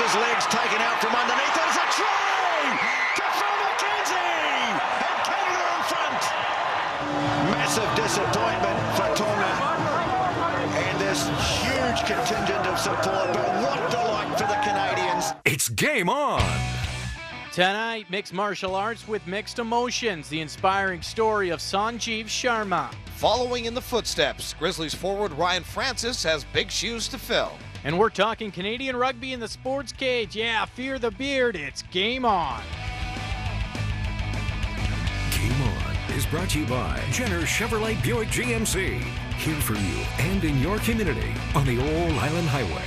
his legs taken out from underneath. There's a try to Phil McKenzie, and Canada in front. Massive disappointment for Tonga, and this huge contingent of support, but what delight for the Canadians. It's game on. Tonight, mixed martial arts with mixed emotions. The inspiring story of Sanjeev Sharma. Following in the footsteps, Grizzlies forward Ryan Francis has big shoes to fill. And we're talking Canadian rugby in the sports cage. Yeah, fear the beard. It's game on. Game On is brought to you by Jenner Chevrolet Buick GMC. Here for you and in your community on the Old Island Highway.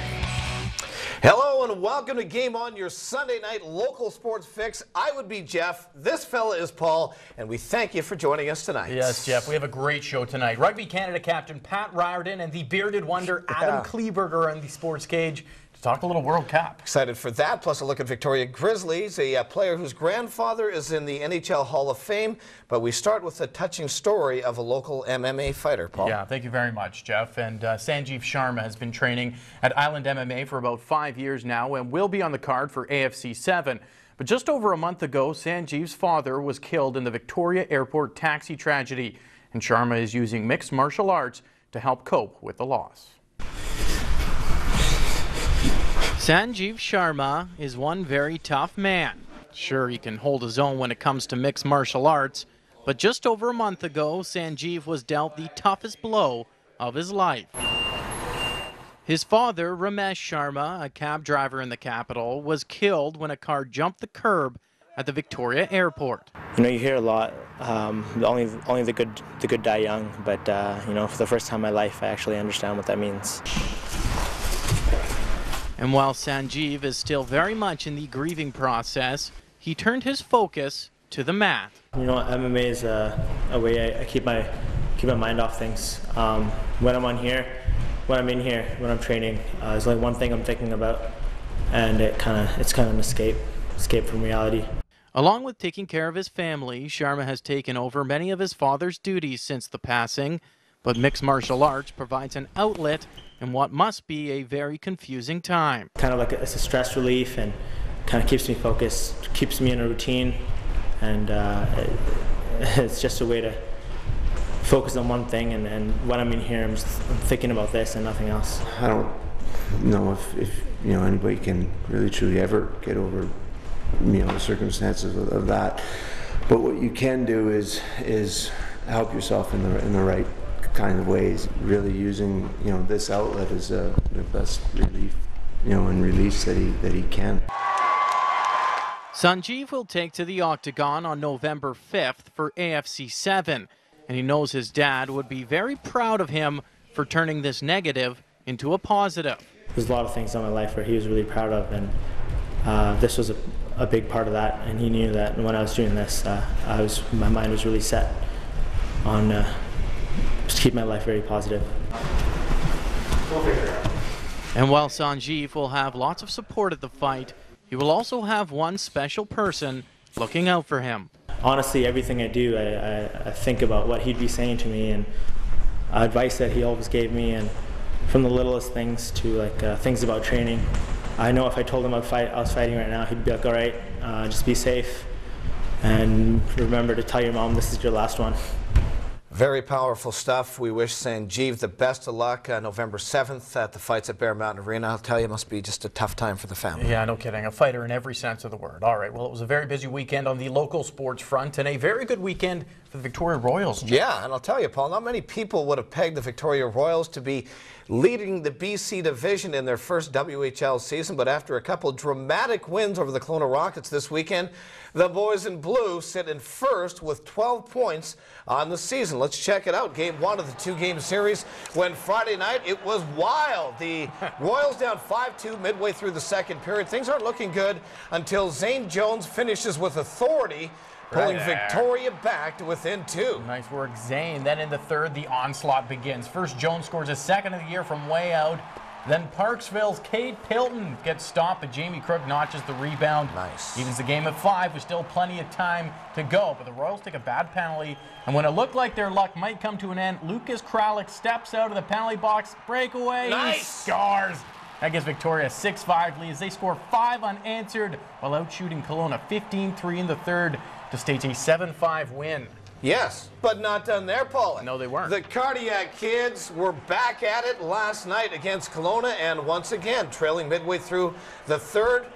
Hello and welcome to Game On, your Sunday night local sports fix. I would be Jeff, this fella is Paul, and we thank you for joining us tonight. Yes, Jeff, we have a great show tonight. Rugby Canada captain Pat Riordan and the bearded wonder Adam Kleberger in the sports cage to talk a little World Cup. Excited for that, plus a look at Victoria Grizzlies, a player whose grandfather is in the NHL Hall of Fame. But we start with a touching story of a local MMA fighter, Paul. Yeah, thank you very much, Jeff. And Sanjeev Sharma has been training at Island MMA for about 5 years now and will be on the card for AFC 7. But just over a month ago, Sanjeev's father was killed in the Victoria Airport taxi tragedy. And Sharma is using mixed martial arts to help cope with the loss. Sanjeev Sharma is one very tough man. Sure, he can hold his own when it comes to mixed martial arts, but just over a month ago, Sanjeev was dealt the toughest blow of his life. His father, Ramesh Sharma, a cab driver in the capital, was killed when a car jumped the curb at the Victoria Airport. You know, you hear a lot, only the good die young, but you know, for the first time in my life, I actually understand what that means. And while Sanjeev is still very much in the grieving process, he turned his focus to the mat. You know, MMA is a way I keep my mind off things. When I'm in here, when I'm training, there's only one thing I'm thinking about, and it's kind of an escape from reality. Along with taking care of his family, Sharma has taken over many of his father's duties since the passing, but mixed martial arts provides an outlet in what must be a very confusing time. Kind of like it's a stress relief and kind of keeps me focused, keeps me in a routine, and it's just a way to focus on one thing, and when I'm in here, I'm thinking about this and nothing else. I don't know if you know, anybody can really truly ever get over, you know, the circumstances of that, but what you can do is help yourself in the right kind of ways, really using, you know, this outlet as the best relief, you know, and release that he can. Sanjeev will take to the octagon on November 5th for AFC 7, and he knows his dad would be very proud of him for turning this negative into a positive. There's a lot of things in my life where he was really proud of, and this was a big part of that, and he knew that when I was doing this, my mind was really set on just keep my life very positive. And while Sanjeev will have lots of support at the fight, he will also have one special person looking out for him. Honestly, everything I do, I think about what he'd be saying to me and advice that he always gave me, and from the littlest things to like things about training. I know if I told him I was fighting right now, he'd be like, all right, just be safe and remember to tell your mom this is your last one. Very powerful stuff. We wish Sanjeev the best of luck November 7th at the fights at Bear Mountain Arena. I'll tell you, it must be just a tough time for the family. Yeah, no kidding. A fighter in every sense of the word. All right, well, it was a very busy weekend on the local sports front and a very good weekend for the Victoria Royals. Yeah, and I'll tell you, Paul, not many people would have pegged the Victoria Royals to be leading the BC division in their first WHL season, but after a couple dramatic wins over the Kelowna Rockets this weekend, the boys in blue sit in first with 12 points on the season. Let's check it out. Game one of the two-game series when Friday night it was wild. The Royals down 5-2 midway through the second period. Things aren't looking good until Zane Jones finishes with authority, pulling Victoria back to within 2. Nice work, Zane. Then in the third, the onslaught begins. First, Jones scores his second of the year from way out. Then Parksville's Cade Pilton gets stopped, but Jamie Crook notches the rebound. Nice. Evens the game at 5 with still plenty of time to go. But the Royals take a bad penalty, and when it looked like their luck might come to an end, Lucas Kralik steps out of the penalty box. Breakaway. Nice. He scores. That gives Victoria a 6-5 lead as they score 5 unanswered while out-shooting Kelowna 15-3 in the third to stage a 7-5 win. Yes, but not done there, Paula. No, they weren't. The Cardiac Kids were back at it last night against Kelowna, and once again trailing midway through the third.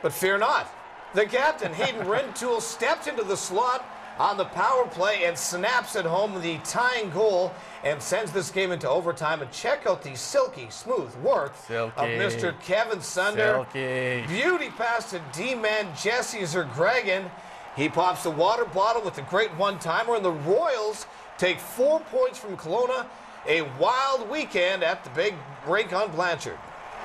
But fear not, the captain, Hayden Rintoul, steps into the slot on the power play and snaps it home the tying goal and sends this game into overtime. And check out the silky smooth work of Mr. Kevin Sunder. Beauty pass to D-man Jesse Zergregan. He pops the water bottle with a great one-timer, and the Royals take 4 points from Kelowna. A wild weekend at the big rink on Blanchard.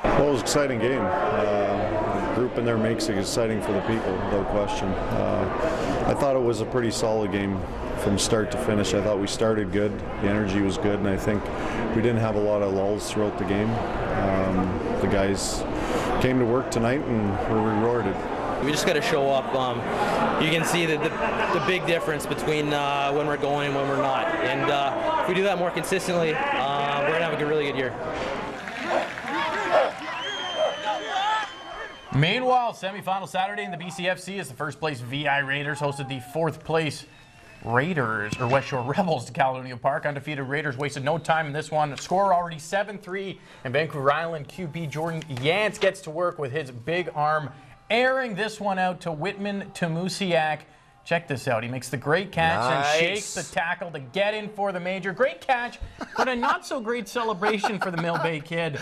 Well, it was an exciting game. The group in there makes it exciting for the people, without question. I thought it was a pretty solid game from start to finish. I thought we started good, the energy was good, and I think we didn't have a lot of lulls throughout the game. The guys came to work tonight and were rewarded. We just got to show up. You can see the big difference between when we're going and when we're not. And if we do that more consistently, we're going to have a really good year. Meanwhile, semifinal Saturday in the BCFC as the first place VI Raiders hosted the fourth place West Shore Rebels to Caledonia Park. Undefeated Raiders wasted no time in this one. Score already 7-3, and Vancouver Island QB Jordan Yance gets to work with his big arm, airing this one out to Whitman Tamusiak. Check this out. He makes the great catch and shakes the tackle to get in for the major. Great catch, but a not-so-great celebration for the Mill Bay kid.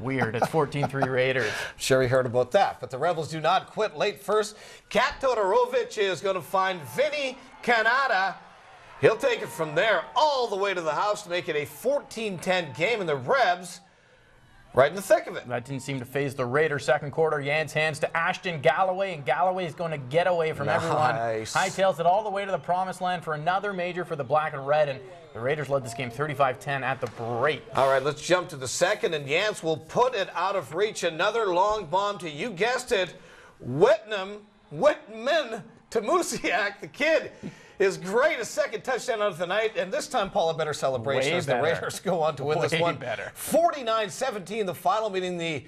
Weird. It's 14-3 Raiders. Sure, he heard about that, but the Rebels do not quit late first. Kat Todorovic is going to find Vinny Canada. He'll take it from there all the way to the house to make it a 14-10 game, and the Rebs right in the thick of it. That didn't seem to phase the Raiders. Second quarter, Yance hands to Ashton Galloway, and Galloway is going to get away from everyone. Hightails it all the way to the promised land for another major for the black and red, and the Raiders led this game 35-10 at the break. All right, let's jump to the second, and Yance will put it out of reach. Another long bomb to, you guessed it, Whitman Tamusiak. The kid is great. A second touchdown of the night, and this time, Paul, a better celebration as the Raiders go on to win this one. 49-17, the final, meaning the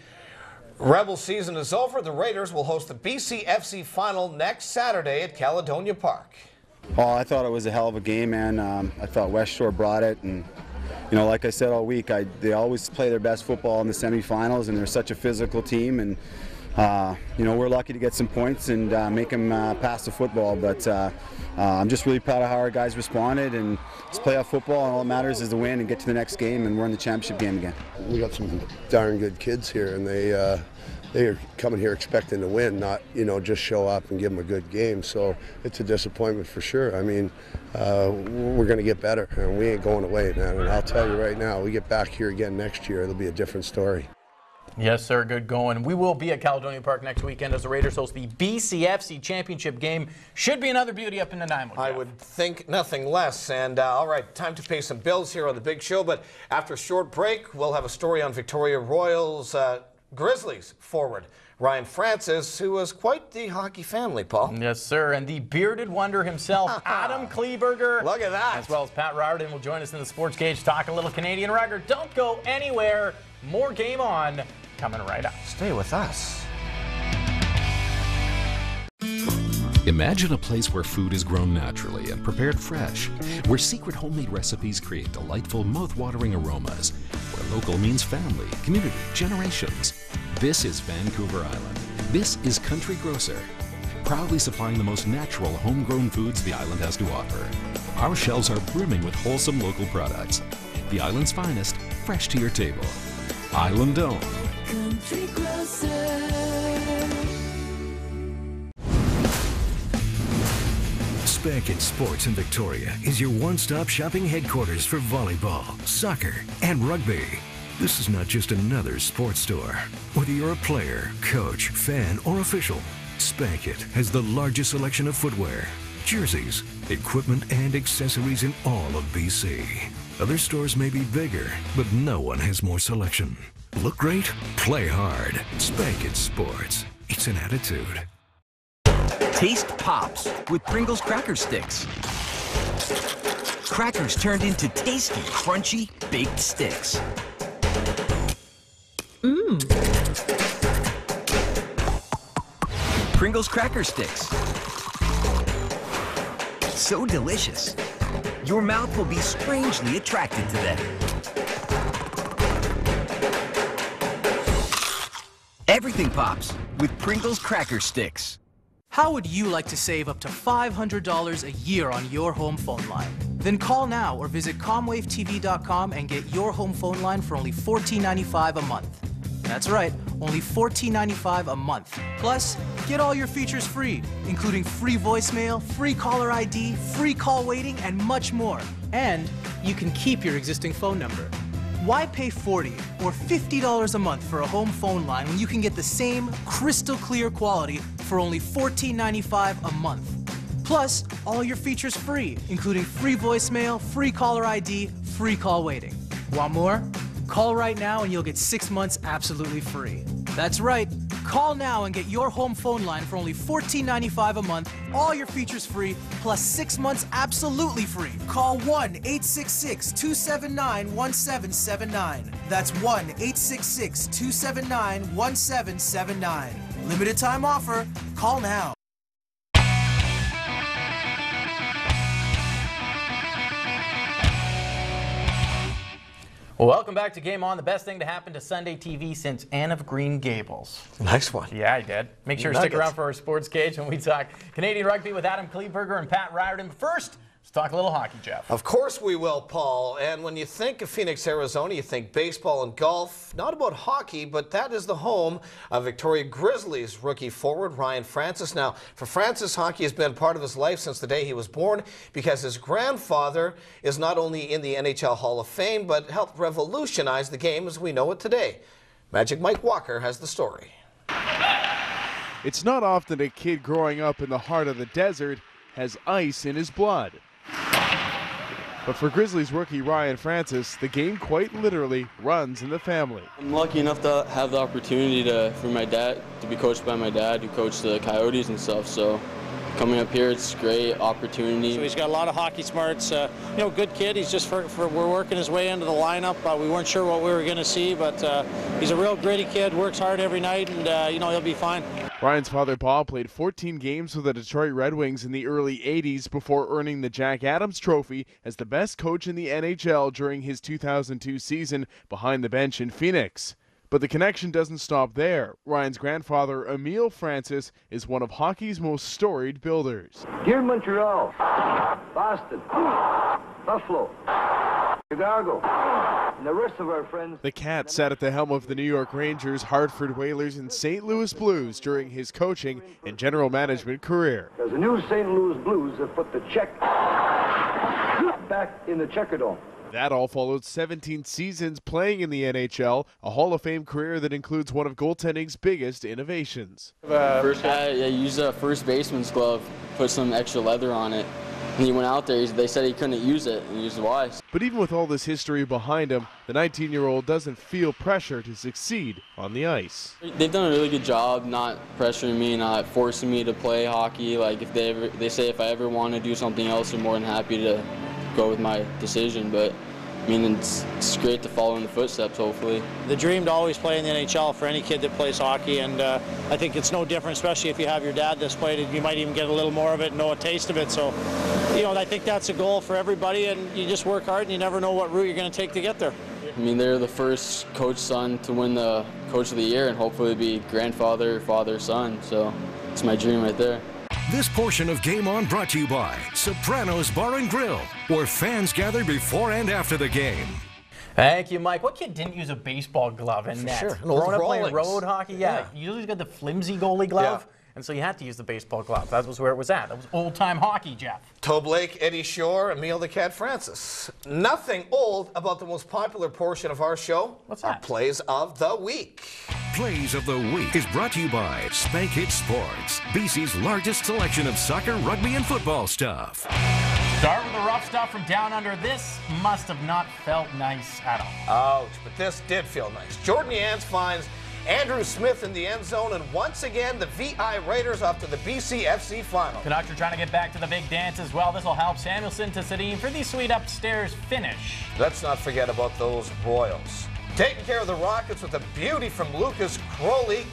Rebel season is over. The Raiders will host the BCFC final next Saturday at Caledonia Park. Oh, I thought it was a hell of a game, man. I thought West Shore brought it, and you know, like I said all week, they always play their best football in the semifinals, and they're such a physical team, and you know, we're lucky to get some points and make them pass the football, but I'm just really proud of how our guys responded, and it's playoff football, and all that matters is to win and get to the next game, and we're in the championship game again. We got some darn good kids here, and they are coming here expecting to win, not, you know, just show up and give them a good game. So it's a disappointment for sure. I mean, we're going to get better, and we ain't going away, man. And I'll tell you right now, we get back here again next year, it'll be a different story. Yes, sir. Good going. We will be at Caledonia Park next weekend as the Raiders host the BCFC championship game. Should be another beauty up in Nanaimo. I would think nothing less. And all right, time to pay some bills here on the big show. But after a short break, we'll have a story on Victoria Royals Grizzlies forward Ryan Francis, who was quite the hockey family, Paul. Yes, sir. And the bearded wonder himself, Adam Kleberger. Look at that. As well as Pat Riordan will join us in the Sports Cage to talk a little Canadian rugger. Don't go anywhere. More Game On coming right up. Stay with us. Imagine a place where food is grown naturally and prepared fresh, where secret homemade recipes create delightful, mouth-watering aromas, where local means family, community, generations. This is Vancouver Island. This is Country Grocer, proudly supplying the most natural, homegrown foods the island has to offer. Our shelves are brimming with wholesome local products. The island's finest, fresh to your table. Island Owned. Country Grocer. Spankin' Sports in Victoria is your one-stop shopping headquarters for volleyball, soccer, and rugby. This is not just another sports store. Whether you're a player, coach, fan, or official, Spankit has the largest selection of footwear, jerseys, equipment, and accessories in all of BC. Other stores may be bigger, but no one has more selection. Look great, play hard. Spankit Sports. It's an attitude. Taste Pops with Pringles cracker sticks. Crackers turned into tasty, crunchy, baked sticks. Pringles cracker sticks. So delicious. Your mouth will be strangely attracted to them. Everything pops with Pringles cracker sticks. How would you like to save up to $500 a year on your home phone line? Then call now or visit comwavetv.com and get your home phone line for only $14.95 a month. That's right, only $14.95 a month. Plus, get all your features free, including free voicemail, free caller ID, free call waiting, and much more. And you can keep your existing phone number. Why pay $40 or $50 a month for a home phone line when you can get the same crystal clear quality for only $14.95 a month? Plus, all your features free, including free voicemail, free caller ID, free call waiting. Want more? Call right now and you'll get 6 months absolutely free. That's right. Call now and get your home phone line for only $14.95 a month, all your features free, plus 6 months absolutely free. Call 1-866-279-1779. That's 1-866-279-1779. Limited time offer. Call now. Welcome back to Game On, the best thing to happen to Sunday TV since Anne of Green Gables. Nice one. Yeah, I did. Make sure to stick around for our sports cage when we talk Canadian rugby with Adam Kleberger and Pat Riordan. But first, let's talk a little hockey, Jeff. Of course we will, Paul. And when you think of Phoenix, Arizona, you think baseball and golf. Not about hockey, but that is the home of Victoria Grizzlies rookie forward Ryan Francis. Now, for Francis, hockey has been part of his life since the day he was born because his grandfather is not only in the NHL Hall of Fame, but helped revolutionize the game as we know it today. Magic Mike Walker has the story. It's not often a kid growing up in the heart of the desert has ice in his blood. But for Grizzlies rookie Ryan Francis, the game quite literally runs in the family. I'm lucky enough to have the opportunity for my dad to be coached by my dad, who coached the Coyotes and stuff. So coming up here, it's a great opportunity. So he's got a lot of hockey smarts. Good kid. He's just we're working his way into the lineup. We weren't sure what we were going to see, but he's a real gritty kid. Works hard every night, and he'll be fine. Ryan's father, Paul, played 14 games with the Detroit Red Wings in the early 80s before earning the Jack Adams Trophy as the best coach in the NHL during his 2002 season behind the bench in Phoenix. But the connection doesn't stop there. Ryan's grandfather, Emile Francis, is one of hockey's most storied builders. Here in Montreal, Boston, Buffalo, Chicago, and the rest of our friends. The Cat sat at the helm of the New York Rangers, Hartford Whalers, and St. Louis Blues during his coaching and general management career. Because the new St. Louis Blues have put the check back in the Checkerdome. That all followed 17 seasons playing in the NHL, a Hall of Fame career that includes one of goaltending's biggest innovations. I used a first baseman's glove, put some extra leather on it. And he went out there, they said he couldn't use it, and he used why. But even with all this history behind him, the 19-year-old doesn't feel pressure to succeed on the ice. They've done a really good job not pressuring me, not forcing me to play hockey. Like if they say if I ever want to do something else, they're more than happy to go with my decision. But I mean, it's great to follow in the footsteps, hopefully. The dream to always play in the NHL for any kid that plays hockey, and I think it's no different, especially if you have your dad that's played it. You might even get a little more of it and know a taste of it. So, I think that's a goal for everybody, and you just work hard, and you never know what route you're going to take to get there. I mean, they're the first coach son to win the Coach of the Year, and hopefully be grandfather, father, son. So it's my dream right there. This portion of Game On brought to you by Sopranos Bar and Grill, where fans gather before and after the game. Thank you, Mike. What kid didn't use a baseball glove in net? Sure. Growing up playing road hockey, you usually got the flimsy goalie glove. And so you had to use the baseball glove. That was where it was at. That was old-time hockey, Jeff. Toe Blake, Eddie Shore, Emile the Cat Francis. Nothing old about the most popular portion of our show. What's that? Our Plays of the Week. Plays of the Week is brought to you by Spank Hit Sports, BC's largest selection of soccer, rugby, and football stuff. Start with the rough stuff from down under. This must have not felt nice at all. Ouch, but this did feel nice. Jordan Yance finds Andrew Smith in the end zone, and once again, the VI Raiders off to the BCFC final. Canucks are trying to get back to the big dance as well. This will help Samuelson to Sedin for the sweet upstairs finish. Let's not forget about those Royals. taking care of the Rockets with a beauty from Lucas Krolik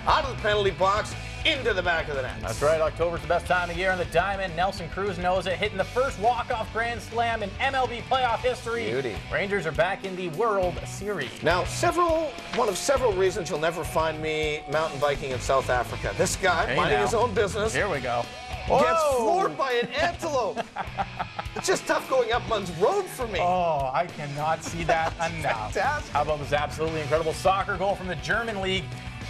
out of the penalty box into the back of the net. That's right. October's the best time of year on the diamond. Nelson Cruz knows it, hitting the first walk-off grand slam in MLB playoff history. Beauty. Rangers are back in the World Series. Now, one of several reasons you'll never find me mountain biking in South Africa. This guy, minding his own business. Here we go. Gets floored by an antelope. It's just tough going up Mun's Road for me. Oh, I cannot see that enough. Fantastic. How about this absolutely incredible soccer goal from the German league?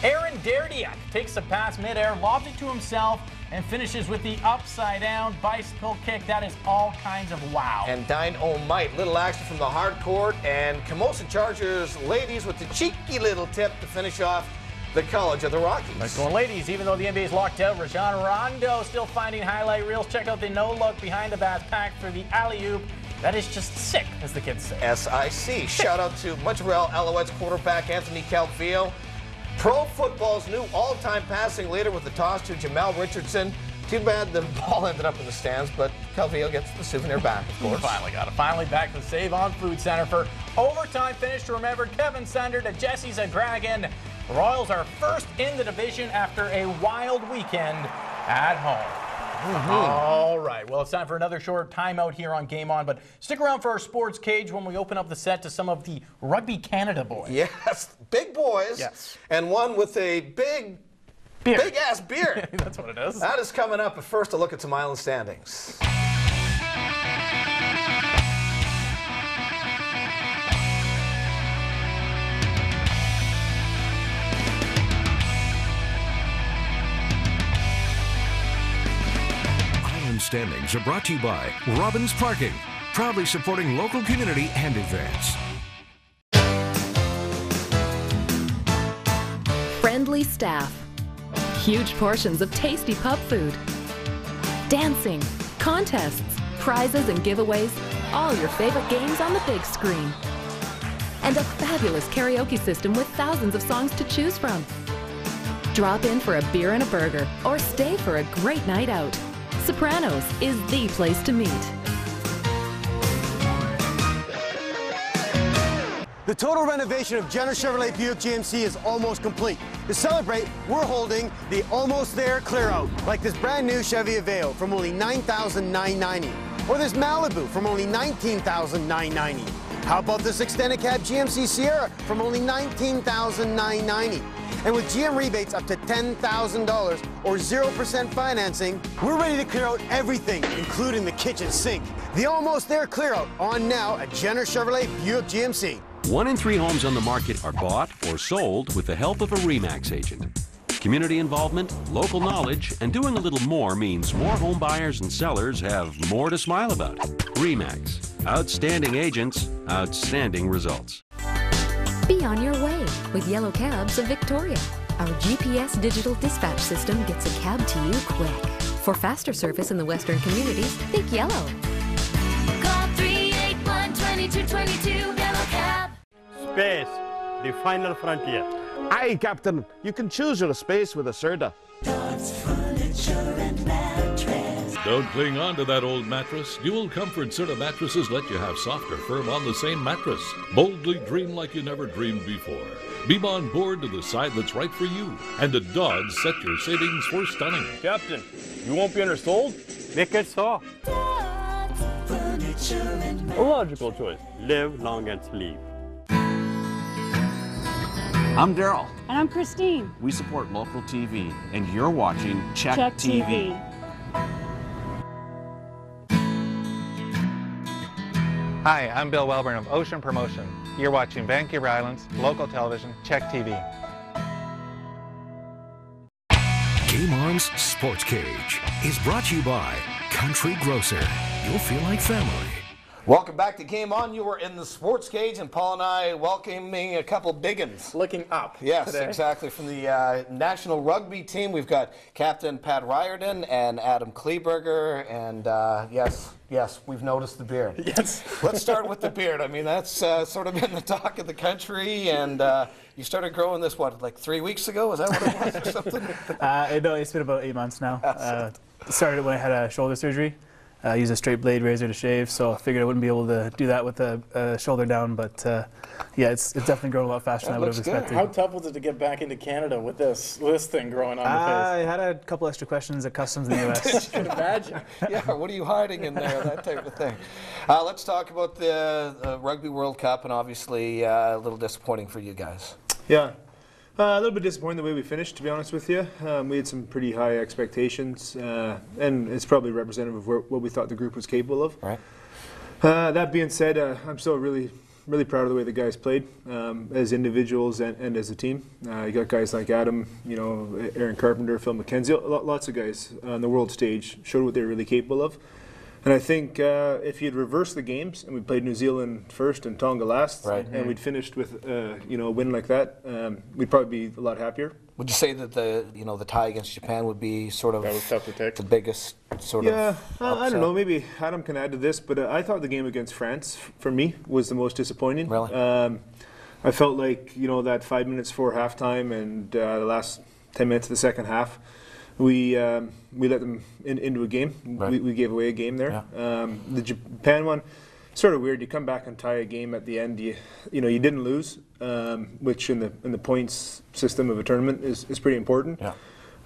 Aaron Derdiak takes a pass midair, lobs it to himself, and finishes with the upside-down bicycle kick. That is all kinds of wow. And Dynamite, little action from the hard court, and Camosa Chargers ladies with the cheeky little tip to finish off the College of the Rockies. Nice going, ladies. Even though the NBA's locked out, Rajon Rondo still finding highlight reels. Check out the no-look behind the pack for the alley-oop. That is just sick, as the kids say. SIC. Shout out to Montreal Alouettes quarterback Anthony Calvillo. Pro football's new all-time passing leader with the toss to Jamal Richardson. Too bad the ball ended up in the stands, but Calvillo gets the souvenir back, of course. Finally got it. Finally back to the Save On Food Center for overtime finish to remember Kevin Sander to Jesse Zagragan. The Royals are first in the division after a wild weekend at home. All right, well, it's time for another short timeout here on Game On, but stick around for our sports cage when we open up the set to some of the Rugby Canada boys. Yes, big boys. Yes. And one with a big-ass beard. That's what it is. That is coming up, but first a look at some island standings. Standings are brought to you by Robbins Parking, proudly supporting local community and events. Friendly staff, huge portions of tasty pub food, dancing, contests, prizes and giveaways, all your favorite games on the big screen, and a fabulous karaoke system with thousands of songs to choose from. Drop in for a beer and a burger, or stay for a great night out. Sopranos is the place to meet. The total renovation of Jenner Chevrolet Buick GMC is almost complete. To celebrate, we're holding the Almost There Clear Out, like this brand new Chevy Aveo from only $9,990, or this Malibu from only $19,990. How about this extended cab GMC Sierra from only $19,990? And with GM rebates up to $10,000 or 0% financing, we're ready to clear out everything, including the kitchen sink. The Almost There Clear Out on now at Jenner Chevrolet Buick GMC. 1 in 3 homes on the market are bought or sold with the help of a RE/MAX agent. Community involvement, local knowledge, and doing a little more means more home buyers and sellers have more to smile about. RE/MAX. Outstanding agents, outstanding results. Be on your way with Yellow Cabs of Victoria. Our GPS digital dispatch system gets a cab to you quick. For faster service in the Western communities, think Yellow. Call 381-2222, Yellow Cab. Space, the final frontier. Aye, Captain. You can choose your space with a Serta. Dodds Furniture and Mattress. Don't cling on to that old mattress. Dual Comfort Serta mattresses let you have softer, firm on the same mattress. Boldly dream like you never dreamed before. Beam on board to the side that's right for you. And at Dodds, set your savings for stunning. Captain, you won't be undersold? Make it so. Dodds Furniture and Mattress. A logical choice. Live long and sleep. I'm Daryl. And I'm Christine. We support local TV, and you're watching Check TV. Hi, I'm Bill Welburn of Ocean Promotion. You're watching Vancouver Island's local television, Check TV. Game On's Sports Cage is brought to you by Country Grocer. You'll feel like family. Welcome back to Game On. You were in the Sports Cage, and Paul and I welcoming a couple biggins. Looking up. Yes, today. Exactly. From the national rugby team, we've got Captain Pat Riordan and Adam Kleberger, and yes, we've noticed the beard. Yes. Let's start with the beard. I mean, that's sort of been the talk of the country, and you started growing this, what, like 3 weeks ago? Is that what it was or something? No, it's been about 8 months now. Started when I had a shoulder surgery. use a straight blade razor to shave, so I figured I wouldn't be able to do that with a shoulder down. But yeah, it's definitely grown a lot faster than I would have expected. How tough was it to get back into Canada with this thing growing on the face? I had a couple extra questions at customs in the U.S. I can imagine. Yeah, what are you hiding in there? That type of thing. Let's talk about the Rugby World Cup, and obviously a little disappointing for you guys. Yeah. A little bit disappointing the way we finished, to be honest with you. We had some pretty high expectations, and it's probably representative of what we thought the group was capable of. Right. That being said, I'm still really proud of the way the guys played, as individuals and as a team. You got guys like Adam, Aaron Carpenter, Phil McKenzie, lots of guys on the world stage showed what they were really capable of. And I think if you'd reversed the games and we played New Zealand first and Tonga last, and we'd finished with a win like that, we'd probably be a lot happier. Would you say that the tie against Japan would be sort of the biggest sort of upset? I don't know. Maybe Adam can add to this, but I thought the game against France for me was the most disappointing. Really? I felt like that 5 minutes before halftime and the last 10 minutes of the second half, we let them into a game. Right. We gave away a game there. Yeah. The Japan one, sort of weird. You come back and tie a game at the end. You didn't lose, which in the points system of a tournament is pretty important. Yeah.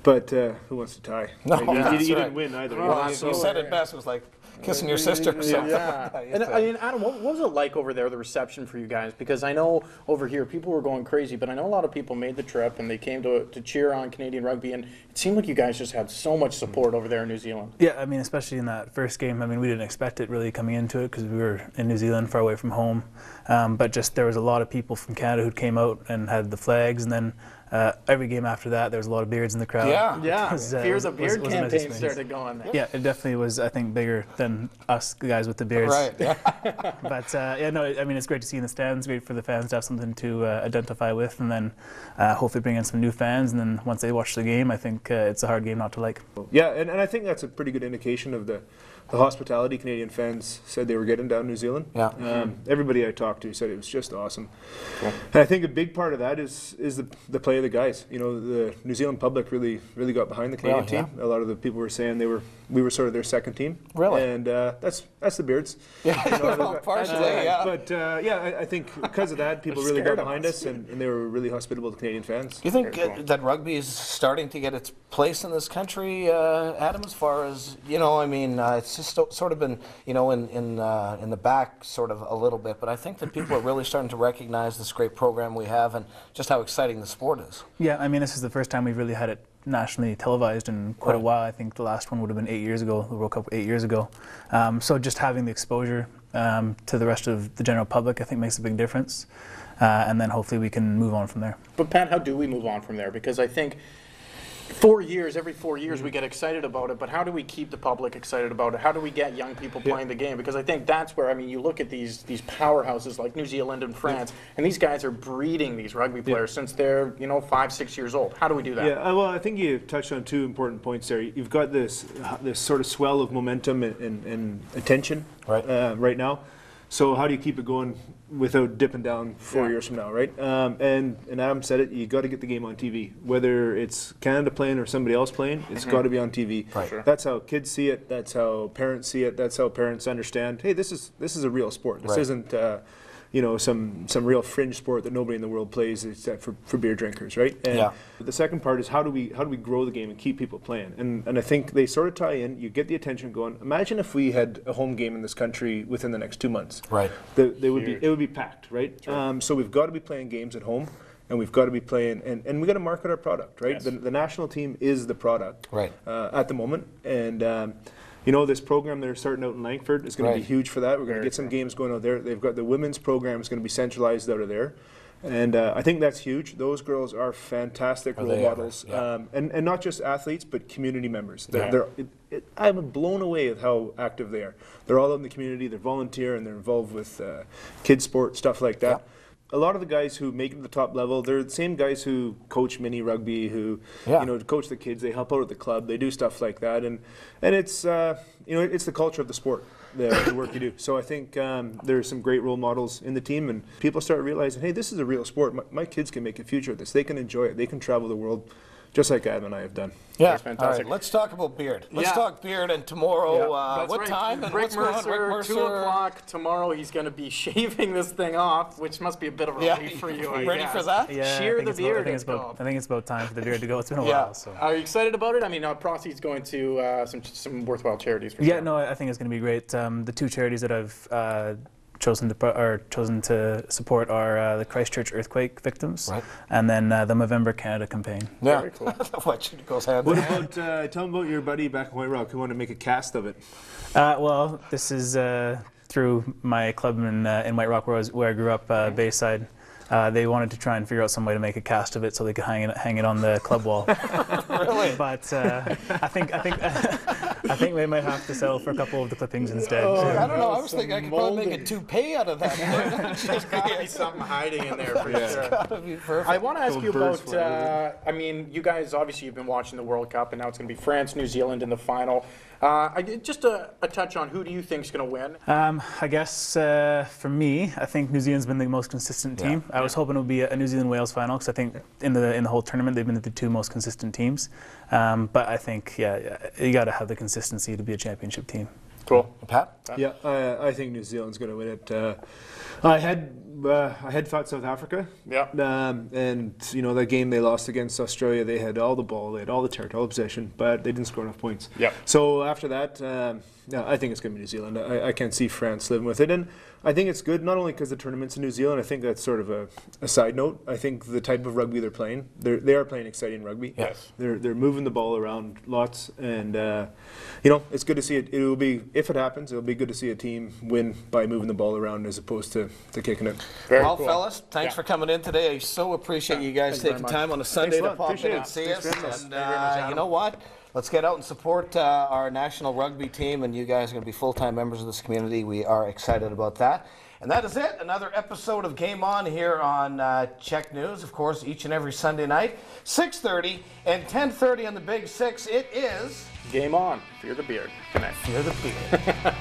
But who wants to tie? No, you didn't win either. Well, you said it best. It was like kissing your sister or something. Yeah. And I mean, Adam, what was it like over there, the reception for you guys? Because I know over here people were going crazy, but I know a lot of people made the trip and they came to cheer on Canadian rugby, and it seemed like you guys just had so much support over there in New Zealand. Yeah, I mean, especially in that first game. I mean, we didn't expect it really coming into it because we were in New Zealand, far away from home. But just there was a lot of people from Canada who came out and had the flags, and then every game after that, there was a lot of the crowd. Yeah. Fear the Beard campaign started going there. Yeah, it definitely was, I think, bigger than us, the guys with the beards. Right. Yeah. But yeah, no, I mean, it's great to see in the stands. Great for the fans to have something to identify with, and then hopefully bring in some new fans. And then once they watch the game, I think it's a hard game not to like. Yeah, and I think that's a pretty good indication of the hospitality Canadian fans said they were getting down New Zealand. Yeah. Everybody I talked to said it was just awesome. Cool. And I think a big part of that is the play of the guys. The New Zealand public really got behind the Canadian team. A lot of the people were saying we were sort of their second team. Really? And that's the Beards. Yeah, partially, yeah. But yeah, I think because of that, people really got behind us, and they were really hospitable to Canadian fans. Do you think that rugby is starting to get its place in this country, Adam? As far as I mean, it's just sort of been in the back sort of a little bit, but I think that people are really starting to recognize this great program we have and just how exciting the sport is. Yeah, I mean, this is the first time we've really had it nationally televised in quite a while. I think the last one would have been 8 years ago, the World Cup 8 years ago. So just having the exposure to the rest of the general public, I think, makes a big difference. And then hopefully we can move on from there. But Pat, how do we move on from there? Because I think every 4 years we get excited about it, but how do we keep the public excited about it? How do we get young people playing the game? Because I think that's where, I mean, you look at these powerhouses like New Zealand and France, and these guys are breeding these rugby players since they're 5-6 years old. How do we do that? Yeah, well, I think you touched on two important points there. You've got this sort of swell of momentum and attention right now. So how do you keep it going without dipping down 4 years from now, right? And Adam said it, you got to get the game on TV. Whether it's Canada playing or somebody else playing, it's got to be on TV. Right. Sure. That's how kids see it. That's how parents see it. That's how parents understand, hey, this is a real sport. This isn't some real fringe sport that nobody in the world plays except for beer drinkers, right? And the second part is how do we grow the game and keep people playing? And I think they sort of tie in. You get the attention going. Imagine if we had a home game in this country within the next 2 months. Right. It would be packed, right? So we've got to be playing games at home, and we've got to be playing, and we got to market our product, right? Yes. The national team is the product at the moment, and. This program they're starting out in Langford is going to be huge for that. We're going to get some games going out there. They've got the women's program is going to be centralized out of there. And I think that's huge. Those girls are fantastic role models. And not just athletes, but community members. I'm blown away at how active they are. They're all out in the community. They're volunteer, and they're involved with kids sport, stuff like that. Yeah. A lot of the guys who make it to the top level, they're the same guys who coach mini rugby, who coach the kids. They help out at the club. They do stuff like that, and it's it's the culture of the sport, the work you do. So I think there's some great role models in the team, and people start realizing, hey, this is a real sport. My kids can make a future of this. They can enjoy it. They can travel the world, just like Adam and I have done. Yeah, That's fantastic. all right, let's talk about beard. Let's Yeah. talk beard, and tomorrow, That's what right. time and Rick what's going on? Rick Mercer, 2 o'clock tomorrow. He's going to be shaving this thing off, which must be a bit of a relief for you. I Ready guess. for that? Yeah, Shear the beard. I think it's about time for the beard to go. It's been a while. So. Are you excited about it? I mean, proceeds going to some worthwhile charities for Yeah, sure. no, I think it's going to be great. The 2 charities that I've chosen to support are the Christchurch earthquake victims, and then the Movember Canada campaign. Yeah, very cool. What goes hand What in hand. about, tell them about your buddy back in White Rock who wanted to make a cast of it? Well, this is through my club in White Rock where I grew up, Bayside. They wanted to try and figure out some way to make a cast of it so they could hang it on the club wall. Really? But I think they might have to settle for a couple of the clippings instead. I don't know. I was thinking I could probably make a toupee out of that. There's got to be something hiding in there for sure. It's got to be perfect. I want to ask you about, I mean, you guys, obviously you've been watching the World Cup, and now it's going to be France, New Zealand in the final. Just a touch on who do you think is going to win? I guess for me, I think New Zealand's been the most consistent team. I was hoping it would be a New Zealand-Wales final because I think in the whole tournament they've been the 2 most consistent teams. But I think you got to have the consistency to be a championship team. Cool, Pat? Yeah, I think New Zealand's going to win it. I had thought South Africa. Yeah. And you know that game they lost against Australia, they had all the ball, they had all the territory, all the possession, but they didn't score enough points. Yeah. So after that, I think it's going to be New Zealand. I can't see France living with it, and I think it's good not only because the tournament's in New Zealand. I think that's sort of a side note. I think the type of rugby they're playing, they are playing exciting rugby. Yes. They're moving the ball around lots, and you know it's good to see it. It will be, if it happens, it'll be good to see a team win by moving the ball around as opposed to kicking it. Well, fellas, thanks for coming in today. I so appreciate you guys taking time on a Sunday to pop in and see us. And you know what? Let's get out and support our national rugby team, and you guys are going to be full-time members of this community. We are excited about that. And that is it. Another episode of Game On here on Check News. Of course, each and every Sunday night, 6:30 and 10:30 on the Big Six. It is Game On. Fear the beard. Good night. Fear the beard.